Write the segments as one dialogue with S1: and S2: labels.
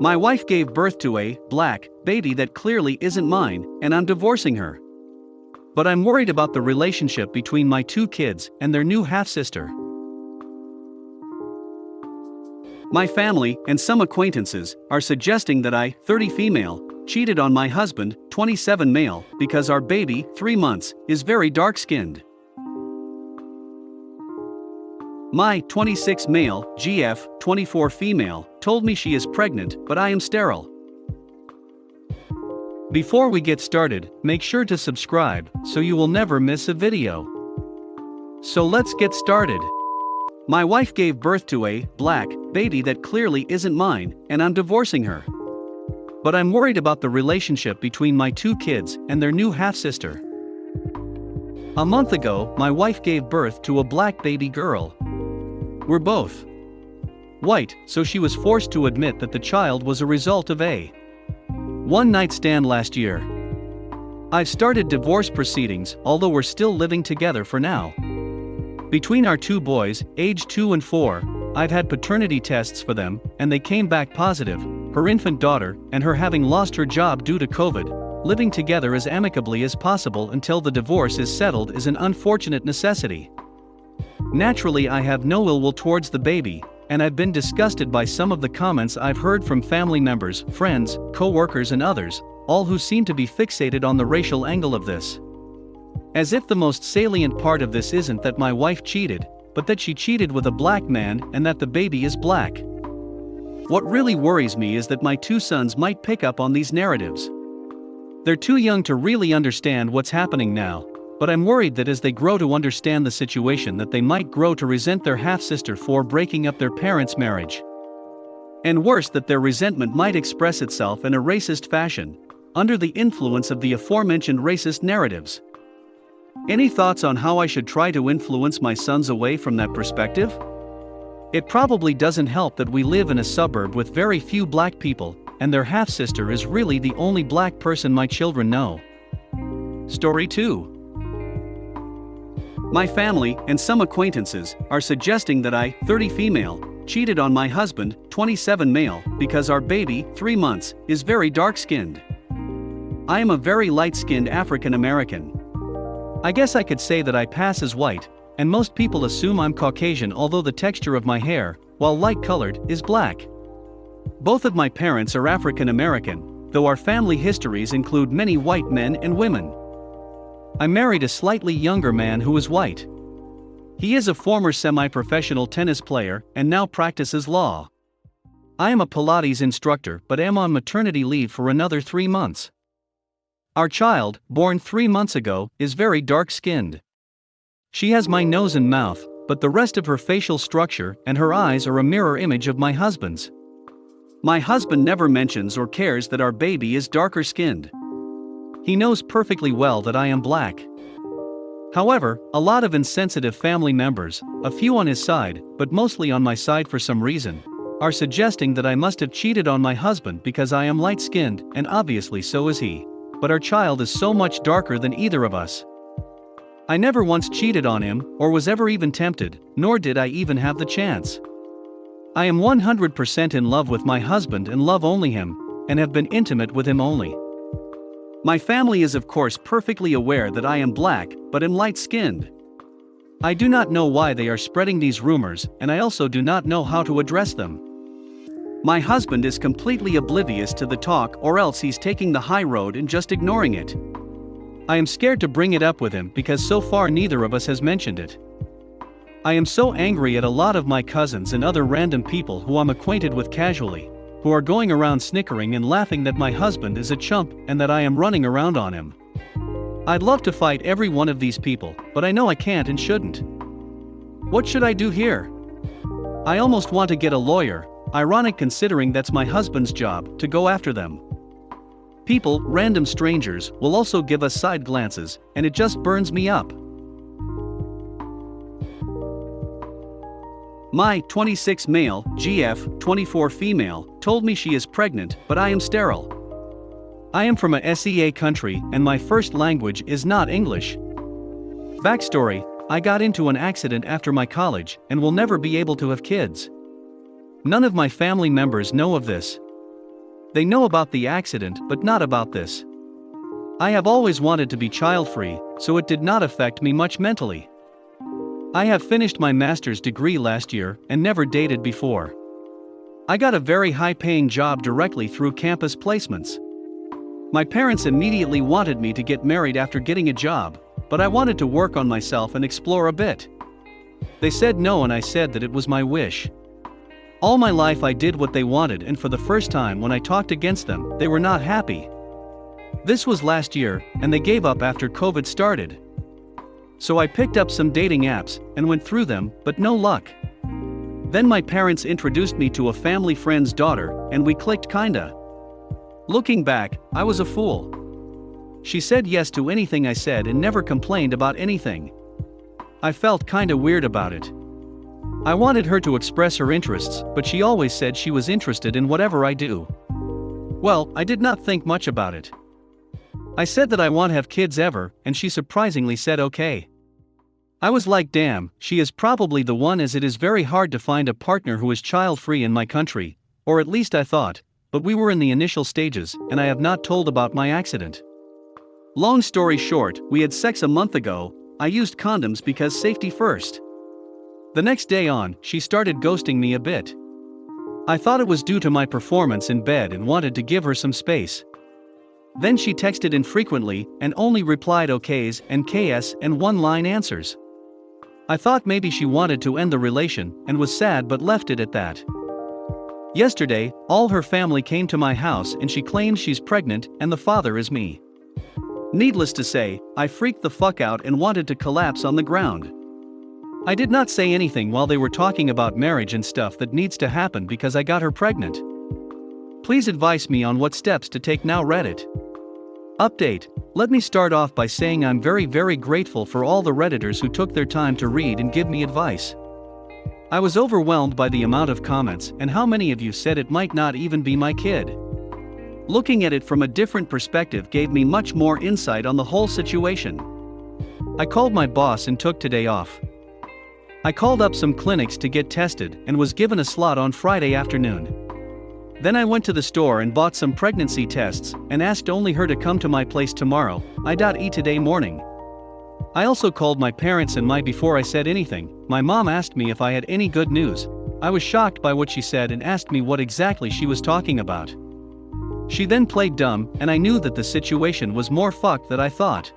S1: My wife gave birth to a black baby that clearly isn't mine, and I'm divorcing her. But I'm worried about the relationship between my two kids and their new half-sister. My family and some acquaintances are suggesting that I, 30 female, cheated on my husband, 27 male, because our baby, 3 months, is very dark-skinned. My 26 male, GF, 24 female, told me she is pregnant, but I am sterile. Before we get started, make sure to subscribe so you will never miss a video. So let's get started. My wife gave birth to a black baby that clearly isn't mine, and I'm divorcing her. But I'm worried about the relationship between my two kids and their new half-sister. A month ago, my wife gave birth to a black baby girl. We're both white, so she was forced to admit that the child was a result of a one-night stand last year. I've started divorce proceedings, although we're still living together for now. Between our two boys, aged 2 and 4, I've had paternity tests for them, and they came back positive, her infant daughter, and her having lost her job due to COVID. Living together as amicably as possible until the divorce is settled is an unfortunate necessity. Naturally, I have no ill will towards the baby, and I've been disgusted by some of the comments I've heard from family members, friends, co-workers and others, all who seem to be fixated on the racial angle of this. As if the most salient part of this isn't that my wife cheated, but that she cheated with a black man and that the baby is black. What really worries me is that my two sons might pick up on these narratives. They're too young to really understand what's happening now, but I'm worried that as they grow to understand the situation that they might grow to resent their half-sister for breaking up their parents' marriage. And worse, that their resentment might express itself in a racist fashion, under the influence of the aforementioned racist narratives. Any thoughts on how I should try to influence my sons away from that perspective? It probably doesn't help that we live in a suburb with very few black people, and their half-sister is really the only black person my children know. Story 2. My family and some acquaintances are suggesting that I, 30 female, cheated on my husband, 27 male, because our baby, 3 months, is very dark-skinned. I am a very light-skinned African American. I guess I could say that I pass as white, and most people assume I'm Caucasian, although the texture of my hair, while light-colored, is black. Both of my parents are African American, though our family histories include many white men and women. I married a slightly younger man who is white. He is a former semi-professional tennis player and now practices law. I am a Pilates instructor but am on maternity leave for another 3 months. Our child, born 3 months ago, is very dark-skinned. She has my nose and mouth, but the rest of her facial structure and her eyes are a mirror image of my husband's. My husband never mentions or cares that our baby is darker-skinned. He knows perfectly well that I am black. However, a lot of insensitive family members, a few on his side, but mostly on my side for some reason, are suggesting that I must have cheated on my husband because I am light-skinned, and obviously so is he. But our child is so much darker than either of us. I never once cheated on him, or was ever even tempted, nor did I even have the chance. I am 100% in love with my husband and love only him, and have been intimate with him only. My family is of course perfectly aware that I am black, but am light-skinned. I do not know why they are spreading these rumors, and I also do not know how to address them. My husband is completely oblivious to the talk, or else he's taking the high road and just ignoring it. I am scared to bring it up with him because so far neither of us has mentioned it. I am so angry at a lot of my cousins and other random people who I'm acquainted with casually, who are going around snickering and laughing that my husband is a chump and that I am running around on him. I'd love to fight every one of these people, but I know I can't and shouldn't. What should I do here? I almost want to get a lawyer, ironic considering that's my husband's job, to go after them. People, random strangers, will also give us side glances, and it just burns me up. My 26 male, GF, 24 female, told me she is pregnant, but I am sterile. I am from a SEA country and my first language is not English. Backstory: I got into an accident after my college and will never be able to have kids. None of my family members know of this. They know about the accident but not about this. I have always wanted to be child-free, so it did not affect me much mentally. I have finished my master's degree last year and never dated before. I got a very high-paying job directly through campus placements. My parents immediately wanted me to get married after getting a job, but I wanted to work on myself and explore a bit. They said no and I said that it was my wish. All my life I did what they wanted, and for the first time when I talked against them, they were not happy. This was last year, and they gave up after COVID started. So I picked up some dating apps and went through them, but no luck. Then my parents introduced me to a family friend's daughter, and we clicked kinda. Looking back, I was a fool. She said yes to anything I said and never complained about anything. I felt kinda weird about it. I wanted her to express her interests, but she always said she was interested in whatever I do. Well, I did not think much about it. I said that I won't have kids ever, and she surprisingly said okay. I was like, damn, she is probably the one, as it is very hard to find a partner who is child-free in my country, or at least I thought, but we were in the initial stages, and I have not told about my accident. Long story short, we had sex a month ago. I used condoms because safety first. The next day on, she started ghosting me a bit. I thought it was due to my performance in bed and wanted to give her some space. Then she texted infrequently and only replied okays and KS and one-line answers. I thought maybe she wanted to end the relation and was sad but left it at that. Yesterday, all her family came to my house and she claims she's pregnant and the father is me. Needless to say, I freaked the fuck out and wanted to collapse on the ground. I did not say anything while they were talking about marriage and stuff that needs to happen because I got her pregnant. Please advise me on what steps to take now. Reddit. Update. Let me start off by saying I'm very grateful for all the Redditors who took their time to read and give me advice. I was overwhelmed by the amount of comments and how many of you said it might not even be my kid. Looking at it from a different perspective gave me much more insight on the whole situation. I called my boss and took today off. I called up some clinics to get tested and was given a slot on Friday afternoon. Then I went to the store and bought some pregnancy tests and asked only her to come to my place tomorrow, AITA today morning. I also called my parents and before I said anything, my mom asked me if I had any good news. I was shocked by what she said and asked me what exactly she was talking about. She then played dumb and I knew that the situation was more fucked than I thought.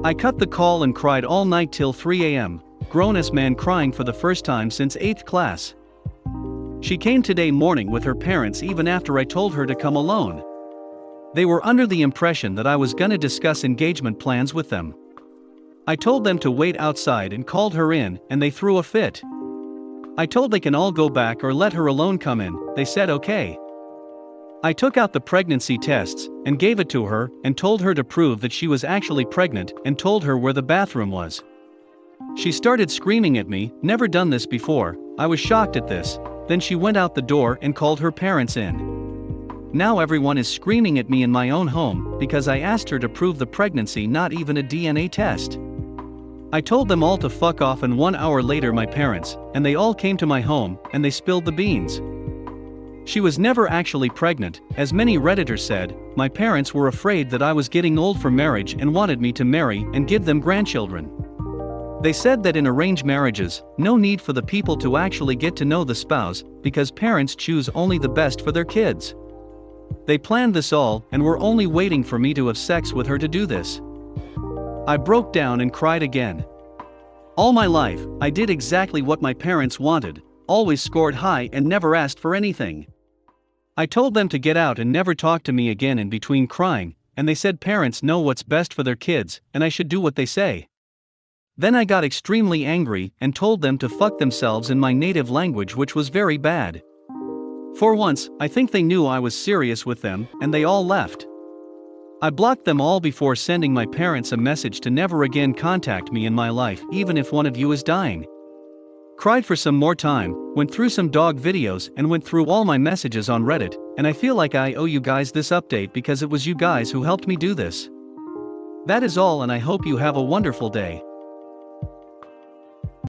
S1: I cut the call and cried all night till 3 a.m., grown-ass man crying for the first time since 8th class. She came today morning with her parents even after I told her to come alone. They were under the impression that I was gonna discuss engagement plans with them. I told them to wait outside and called her in and they threw a fit. I told they can all go back or let her alone come in, they said okay. I took out the pregnancy tests and gave it to her and told her to prove that she was actually pregnant and told her where the bathroom was. She started screaming at me, never done this before. I was shocked at this. Then she went out the door and called her parents in. Now everyone is screaming at me in my own home because I asked her to prove the pregnancy, not even a DNA test. I told them all to fuck off, and 1 hour later my parents and they all came to my home and they spilled the beans. She was never actually pregnant, as many Redditors said. My parents were afraid that I was getting old for marriage and wanted me to marry and give them grandchildren. They said that in arranged marriages, no need for the people to actually get to know the spouse because parents choose only the best for their kids. They planned this all and were only waiting for me to have sex with her to do this. I broke down and cried again. All my life, I did exactly what my parents wanted, always scored high and never asked for anything. I told them to get out and never talk to me again in between crying, and they said parents know what's best for their kids and I should do what they say. Then I got extremely angry and told them to fuck themselves in my native language, which was very bad. For once, I think they knew I was serious with them and they all left. I blocked them all before sending my parents a message to never again contact me in my life, even if one of you is dying. Cried for some more time, went through some dog videos and went through all my messages on Reddit, and I feel like I owe you guys this update because it was you guys who helped me do this. That is all, and I hope you have a wonderful day.